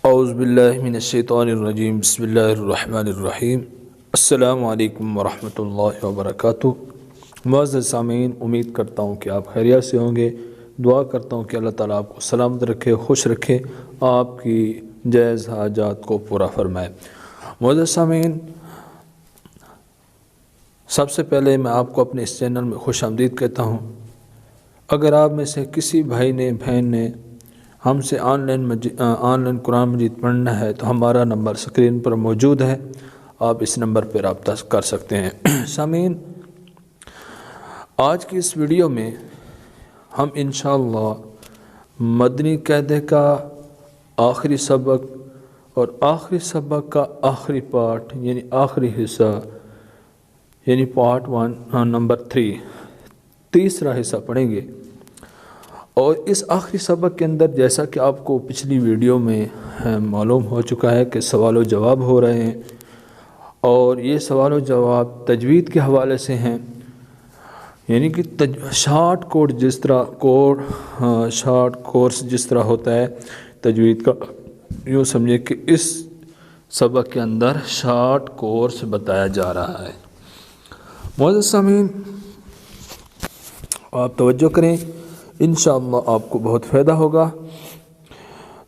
اعوذ باللہ من الشیطان الرجیم بسم اللہ الرحمن الرحیم السلام علیکم ورحمۃ اللہ وبرکاتہ۔ معزز سامعین، امید کرتا ہوں کہ آپ خیریت سے ہوں گے۔ دعا کرتا ہوں کہ اللہ تعالیٰ آپ کو سلامت رکھے، خوش رکھے، آپ کی جائز حاجات کو پورا فرمائے۔ معزز سامعین، سب سے پہلے میں آپ کو اپنے اس چینل میں خوش آمدید کہتا ہوں۔ اگر آپ میں سے کسی بھائی نے بہن نے ہم سے آن لائن قرآن مجید پڑھنا ہے تو ہمارا نمبر اسکرین پر موجود ہے، آپ اس نمبر پر رابطہ کر سکتے ہیں۔ سامعین، آج کی اس ویڈیو میں ہم انشاءاللہ مدنی قاعدے کا آخری سبق اور آخری سبق کا آخری پارٹ یعنی آخری حصہ یعنی پارٹ 1 نمبر 3 تیسرا حصہ پڑھیں گے۔ اور اس آخری سبق کے اندر جیسا کہ آپ کو پچھلی ویڈیو میں معلوم ہو چکا ہے کہ سوال و جواب ہو رہے ہیں، اور یہ سوال و جواب تجوید کے حوالے سے ہیں، یعنی کہ شارٹ کورس جس طرح ہوتا ہے تجوید کا، یوں سمجھے کہ اس سبق کے اندر شارٹ کورس بتایا جا رہا ہے۔ معزز سامعین، آپ توجہ کریں، انشاءاللہ آپ کو بہت فائدہ ہوگا۔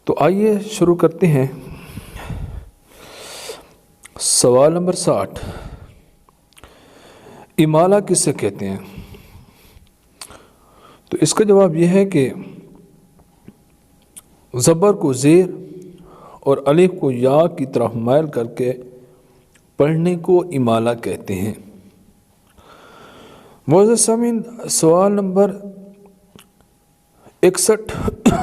تو آئیے شروع کرتے ہیں۔ سوال نمبر 60، امالہ کسے کہتے ہیں؟ تو اس کا جواب یہ ہے کہ زبر کو زیر اور الف کو یا کی طرف مائل کر کے پڑھنے کو امالہ کہتے ہیں۔ معزز سامعین، سوال نمبر 61،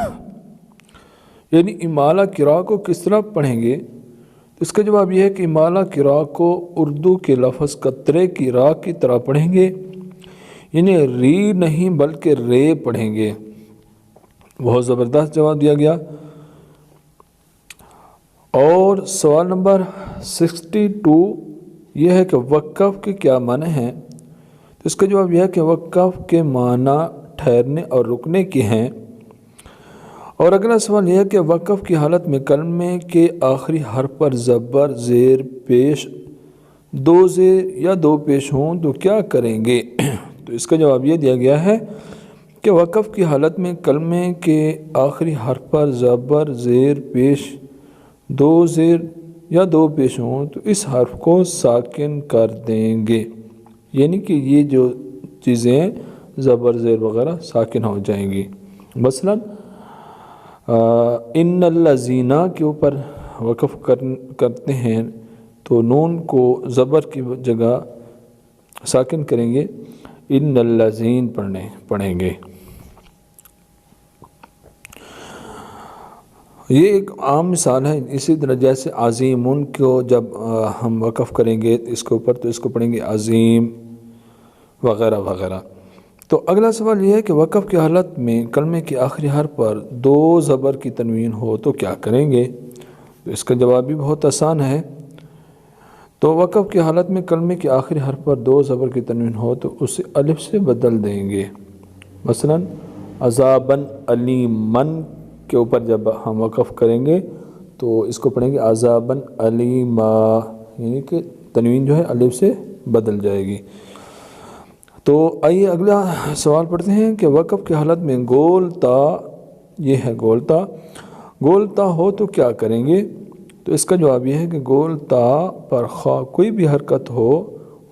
یعنی امالہ قراء کو کس طرح پڑھیں گے؟ تو اس کا جواب یہ ہے کہ امالہ قراء کو اردو کے لفظ قطرے کی راء کی طرح پڑھیں گے، یعنی ری نہیں بلکہ رے پڑھیں گے۔ بہت زبردست جواب دیا گیا۔ اور سوال نمبر 62 یہ ہے کہ وقف کے کیا معنی ہیں؟ تو اس کا جواب یہ ہے کہ وقف کے معنی ٹھہرنے اور رکنے کے ہیں۔ اور اگلا سوال یہ ہے کہ وقف کی حالت میں کلمے کے آخری حرف پر زبر زیر پیش، دو زیر یا دو پیش ہوں تو کیا کریں گے؟ تو اس کا جواب یہ دیا گیا ہے کہ وقف کی حالت میں کلمے کے آخری حرف پر زبر زیر پیش، دو زیر یا دو پیش ہوں تو اس حرف کو ساکن کر دیں گے، یعنی کہ یہ جو چیزیں زبر زیر وغیرہ ساکن ہو جائیں گی۔ مثلا ان الذین کے اوپر وقف کرتے ہیں تو نون کو زبر کی جگہ ساکن کریں گے، ان الذین پڑھیں گے۔ یہ ایک عام مثال ہے۔ اسی طرح جیسے عظیم کو جب ہم وقف کریں گے اس کے اوپر تو اس کو پڑھیں گے عظیم وغیرہ وغیرہ۔ تو اگلا سوال یہ ہے کہ وقف کی حالت میں کلمے کے آخری حرف پر دو زبر کی تنوین ہو تو کیا کریں گے؟ تو اس کا جواب بھی بہت آسان ہے۔ تو وقف کی حالت میں کلمے کے آخری حرف پر دو زبر کی تنوین ہو تو اسے الف سے بدل دیں گے۔ مثلا عذابن علیمن کے اوپر جب ہم وقف کریں گے تو اس کو پڑھیں گے عذابن علیما، یعنی کہ تنوین جو ہے الف سے بدل جائے گی۔ تو آئیے اگلا سوال پڑھتے ہیں کہ وقف کی حالت میں گول تا، یہ ہے گول تا ہو تو کیا کریں گے؟ تو اس کا جواب یہ ہے کہ گول تا پر خواہ کوئی بھی حرکت ہو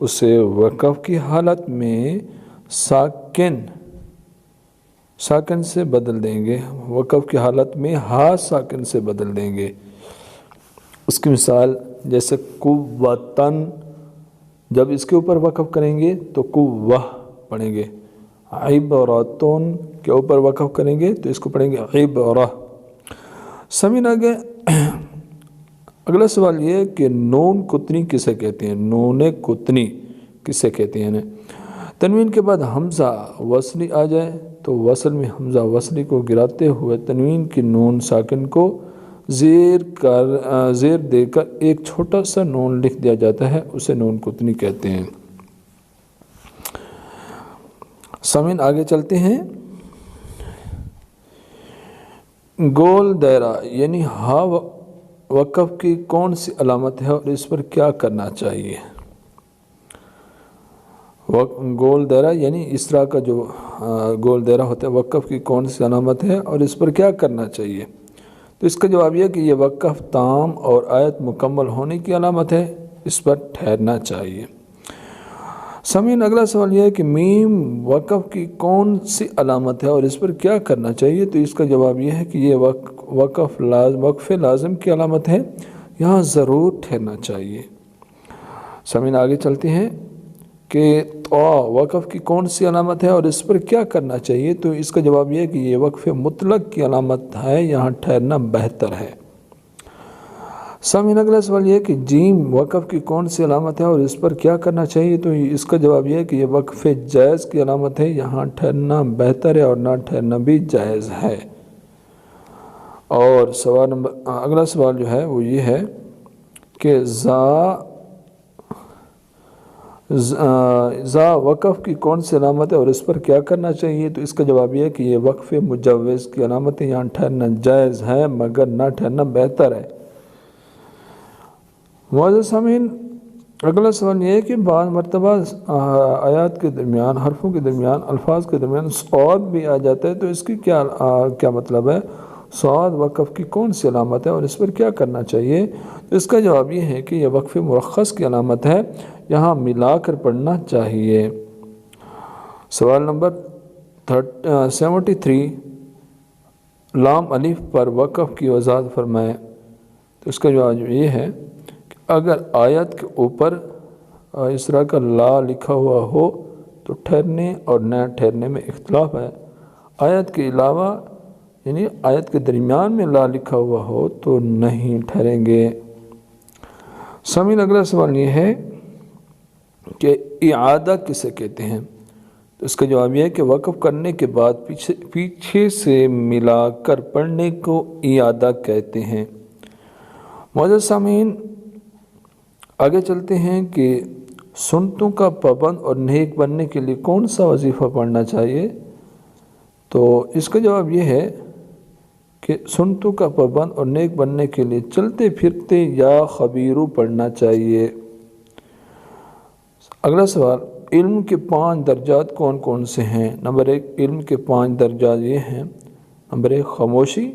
اسے وقف کی حالت میں ساکن سے بدل دیں گے، وقف کی حالت میں ہا ساکن سے بدل دیں گے۔ اس کی مثال جیسے قوتن، جب اس کے اوپر وقف کریں گے تو قوہ پڑھیں گے۔ عبرتن کے اوپر وقف کریں گے تو اس کو پڑھیں گے عبرہ۔ سمجھنا گے۔ اگلا سوال یہ ہے کہ نون کتنی کسے کہتے ہیں؟ نون کتنی کسے کہتے ہیں؟ تنوین کے بعد حمزہ وصلی آ جائے تو وصل میں حمزہ وصلی کو گراتے ہوئے تنوین کی نون ساکن کو زیر دے کر ایک چھوٹا سا نون لکھ دیا جاتا ہے، اسے نون کتنی کہتے ہیں۔ سامعین آگے چلتے ہیں۔ گول دائرہ یعنی ہا وقف کی کون سی علامت ہے اور اس پر کیا کرنا چاہیے؟ گول دائرہ یعنی اس طرح کا جو گول دائرہ ہوتا ہے، وقف کی کون سی علامت ہے اور اس پر کیا کرنا چاہیے؟ تو اس کا جواب یہ ہے کہ یہ وقف تام اور آیت مکمل ہونے کی علامت ہے، اس پر ٹھہرنا چاہیے۔ سامعین، اگلا سوال یہ ہے کہ میم وقف کی کون سی علامت ہے اور اس پر کیا کرنا چاہیے؟ تو اس کا جواب یہ ہے کہ یہ وقف لازم کی علامت ہے، یہاں ضرور ٹھہرنا چاہیے۔ سامعین، آگے چلتے ہیں کہ وقف کی کون سی علامت ہے اور اس پر کیا کرنا چاہیے؟ تو اس کا جواب یہ ہے کہ یہ وقف مطلق کی علامت ہے، یہاں ٹھہرنا بہتر ہے۔ سامعین، اگلا سوال یہ ہے کہ جیم وقف کی کون سی علامت ہے اور اس پر کیا کرنا چاہیے؟ تو اس کا جواب یہ ہے کہ یہ وقف جائز کی علامت ہے، یہاں ٹھہرنا بہتر ہے اور نہ ٹھہرنا بھی جائز ہے۔ اور اگلا سوال جو ہے وہ یہ ہے کہ زا وقف کی کون سی علامت ہے اور اس پر کیا کرنا چاہیے؟ تو اس کا جواب یہ ہے کہ یہ وقف مجوز کی علامت ہے، یہاں ٹھہرنا جائز ہے مگر نہ ٹھہرنا بہتر ہے۔ معزز سامعین، اگلا سوال یہ ہے کہ بعض مرتبہ آیات کے درمیان، حرفوں کے درمیان، الفاظ کے درمیان صاد بھی آ جاتا ہے، تو اس کی کیا مطلب ہے؟ صاد وقف کی کون سی علامت ہے اور اس پر کیا کرنا چاہیے؟ تو اس کا جواب یہ ہے کہ یہ وقف مرخص کی علامت ہے، یہاں ملا کر پڑھنا چاہیے۔ سوال نمبر 73، لام الف پر وقف کی وضاحت فرمائیں۔ تو اس کا جواب یہ ہے کہ اگر آیت کے اوپر اس طرح کا لا لکھا ہوا ہو تو ٹھہرنے اور نہ ٹھہرنے میں اختلاف ہے، آیت کے علاوہ یعنی آیت کے درمیان میں لا لکھا ہوا ہو تو نہیں ٹھہریں گے۔ سامعین، اگلا سوال یہ ہے کہ اعادہ کسے کہتے ہیں؟ تو اس کا جواب یہ ہے کہ وقف کرنے کے بعد پیچھے سے ملا کر پڑھنے کو اعادہ کہتے ہیں۔ معزز سامعین، آگے چلتے ہیں کہ سنتوں کا پابند اور نیک بننے کے لیے کون سا وظیفہ پڑھنا چاہیے؟ تو اس کا جواب یہ ہے کہ سنتوں کا پابند اور نیک بننے کے لیے چلتے پھرتے یا خبیرو پڑھنا چاہیے۔ اگلا سوال، علم کے 5 درجات کون کون سے ہیں؟ نمبر 1، علم کے 5 درجات یہ ہیں: نمبر 1 خاموشی،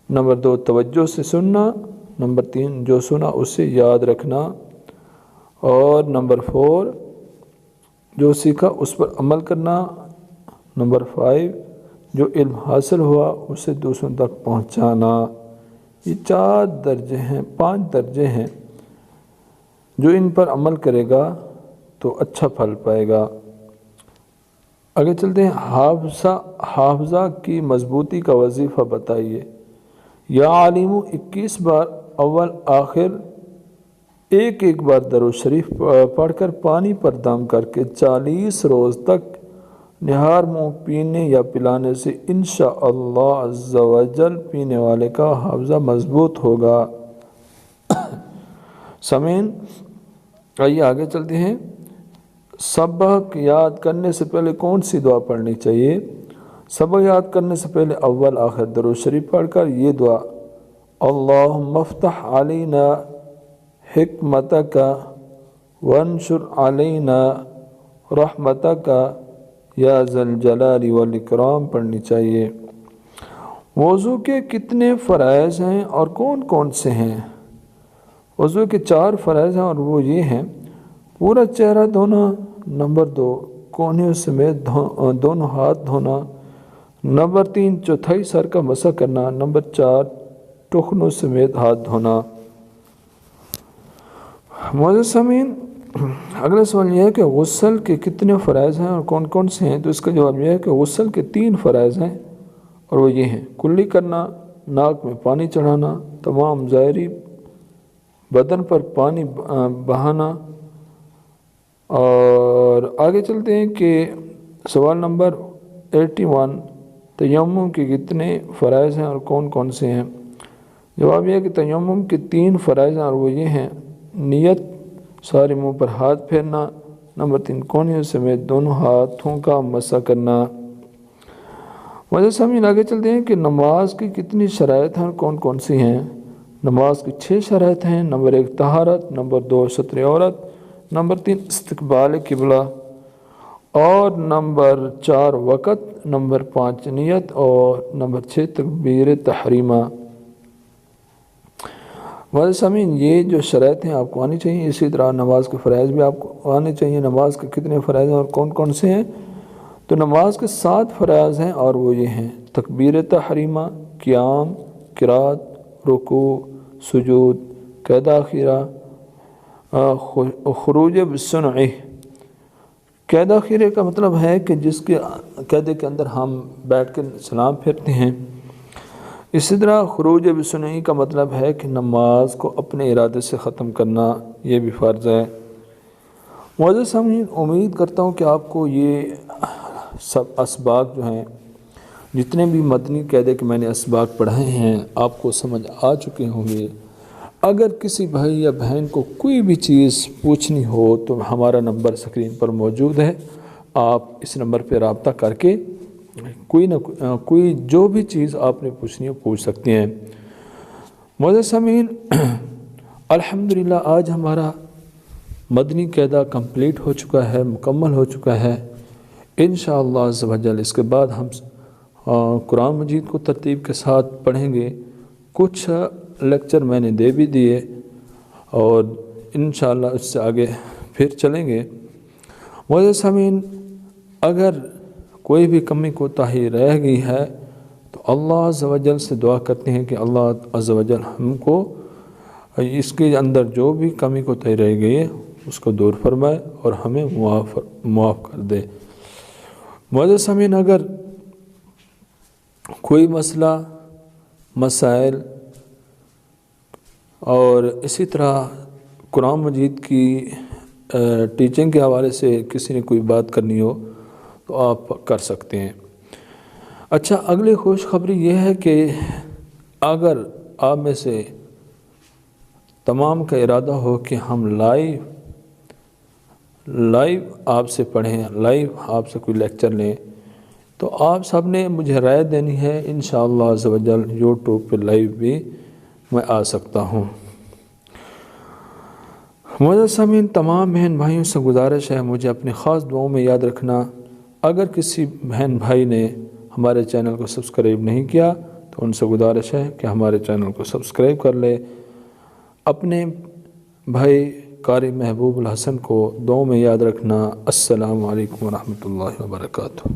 نمبر 2 توجہ سے سننا، نمبر 3 جو سنا اسے یاد رکھنا، اور نمبر 4 جو سیکھا اس پر عمل کرنا، نمبر 5 جو علم حاصل ہوا اسے دوسروں تک پہنچانا۔ یہ 4 درجے ہیں، 5 درجے ہیں، جو ان پر عمل کرے گا تو اچھا پھل پائے گا۔ آگے چلتے ہیں، حافظہ کی مضبوطی کا وظیفہ بتائیے۔ یا عالمو 21 بار اول آخر ایک بار درود شریف پڑھ کر پانی پر دم کر کے 40 روز تک نہار منہ پینے یا پلانے سے انشاءاللہ عز و جل پینے والے کا حافظہ مضبوط ہوگا۔ سامعین، آئیے آگے چلتے ہیں۔ سبق یاد کرنے سے پہلے کون سی دعا پڑھنی چاہیے؟ سبق یاد کرنے سے پہلے اول آخر درود شریف پڑھ کر یہ دعا: اللہم افتح علینا حکمتک وانشر علینا رحمتک یا ذا الجلال والاکرام پڑھنی چاہیے۔ وضو کے کتنے فرائض ہیں اور کون کون سے ہیں؟ وضو کے 4 فرائض ہیں اور وہ یہ ہیں: پورا چہرہ دھونا، نمبر 2 کونیوں سمیت دونوں ہاتھ دھونا، نمبر 3 چوتھائی سر کا مسح کرنا، نمبر 4 ٹخنوں سمیت ہاتھ دھونا۔ معزز سامعین، اگلا سوال یہ ہے کہ غسل کے کتنے فرائض ہیں اور کون کون سے ہیں؟ تو اس کا جواب یہ ہے کہ غسل کے 3 فرائض ہیں اور وہ یہ ہیں: کلی کرنا، ناک میں پانی چڑھانا، تمام ظاہری بدن پر پانی بہانا۔ اور آگے چلتے ہیں کہ سوال نمبر 81، تیمم کے کتنے فرائض ہیں اور کون کون سے ہیں؟ جواب یہ ہے کہ تیمم کے 3 فرائض ہیں اور وہ یہ ہیں: نیت، سارے منہ پر ہاتھ پھیرنا، نمبر 3 کونیوں سمیت دونوں ہاتھوں کا مسح کرنا۔ وجہ سامعین، آگے چلتے ہیں کہ نماز کی کتنی شرائط ہیں اور کون کون سی ہیں؟ نماز کی 6 شرائط ہیں۔ نمبر 1 طہارت، نمبر 2 ستر عورت، نمبر 3 استقبال قبلہ، اور نمبر 4 وقت، نمبر 5 نیت، اور نمبر 6 تکبیر تحریمہ۔ معزز سامعین، یہ جو شرائط ہیں آپ کو آنی چاہیے۔ اسی طرح نماز کے فرائض بھی آپ کو آنے چاہیے۔ نماز کے کتنے فرائض ہیں اور کون کون سے ہیں؟ تو نماز کے 7 فرائض ہیں، اور وہ یہ ہیں: تکبیر تحریمہ، قیام، قرات، رکوع، سجود، قید آخرہ، خروج بسنعہ۔ قید آخرہ کا مطلب ہے کہ جس کے قیدے کے اندر ہم بیٹھ کے سلام پھیرتے ہیں۔ اسی طرح خروج بسنعہ کا مطلب ہے کہ نماز کو اپنے ارادے سے ختم کرنا، یہ بھی فرض ہے۔ معزز سامعین، امید کرتا ہوں کہ آپ کو یہ سب اسباق جو ہیں، جتنے بھی مدنی قیدے کے میں نے اسباق پڑھائے ہیں، آپ کو سمجھ آ چکے ہوں گے۔ اگر کسی بھائی یا بہن کو کوئی بھی چیز پوچھنی ہو تو ہمارا نمبر اسکرین پر موجود ہے، آپ اس نمبر پہ رابطہ کر کے کوئی جو بھی چیز آپ نے پوچھنی ہو پوچھ سکتے ہیں۔ معزز سامعین، الحمدللہ آج ہمارا مدنی قیدہ کمپلیٹ ہو چکا ہے، مکمل ہو چکا ہے۔ انشاءاللہ عز و جل اس کے بعد ہم قرآن مجید کو ترتیب کے ساتھ پڑھیں گے۔ کچھ لیکچر میں نے دے بھی دیے، اور انشاءاللہ اس سے آگے پھر چلیں گے۔ معزز سامعین، اگر کوئی بھی کمی کوتاہی رہ گئی ہے تو اللہ عز و جل سے دعا کرتے ہیں کہ اللہ عز و جل ہم کو اس کے اندر جو بھی کمی کوتاہی رہ گئی ہے اس کو دور فرمائے اور ہمیں معاف کر دے۔ معزز سامعین، اگر کوئی مسئلہ، مسائل اور اسی طرح قرآن مجید کی ٹیچنگ کے حوالے سے کسی نے کوئی بات کرنی ہو تو آپ کر سکتے ہیں۔ اچھا، اگلی خوشخبری یہ ہے کہ اگر آپ میں سے تمام کا ارادہ ہو کہ ہم لائیو آپ سے پڑھیں، لائیو آپ سے کوئی لیکچر لیں، تو آپ سب نے مجھے رائے دینی ہے۔ انشاءاللہ عز و جل یوٹیوب پہ لائیو بھی میں آ سکتا ہوں۔ معزز سامعین، تمام بہن بھائیوں سے گزارش ہے مجھے اپنی خاص دعاؤں میں یاد رکھنا۔ اگر کسی بہن بھائی نے ہمارے چینل کو سبسکرائب نہیں کیا تو ان سے گزارش ہے کہ ہمارے چینل کو سبسکرائب کر لے۔ اپنے بھائی قاری محبوب الحسن کو دعاؤں میں یاد رکھنا۔ السلام علیکم ورحمۃ اللہ وبرکاتہ۔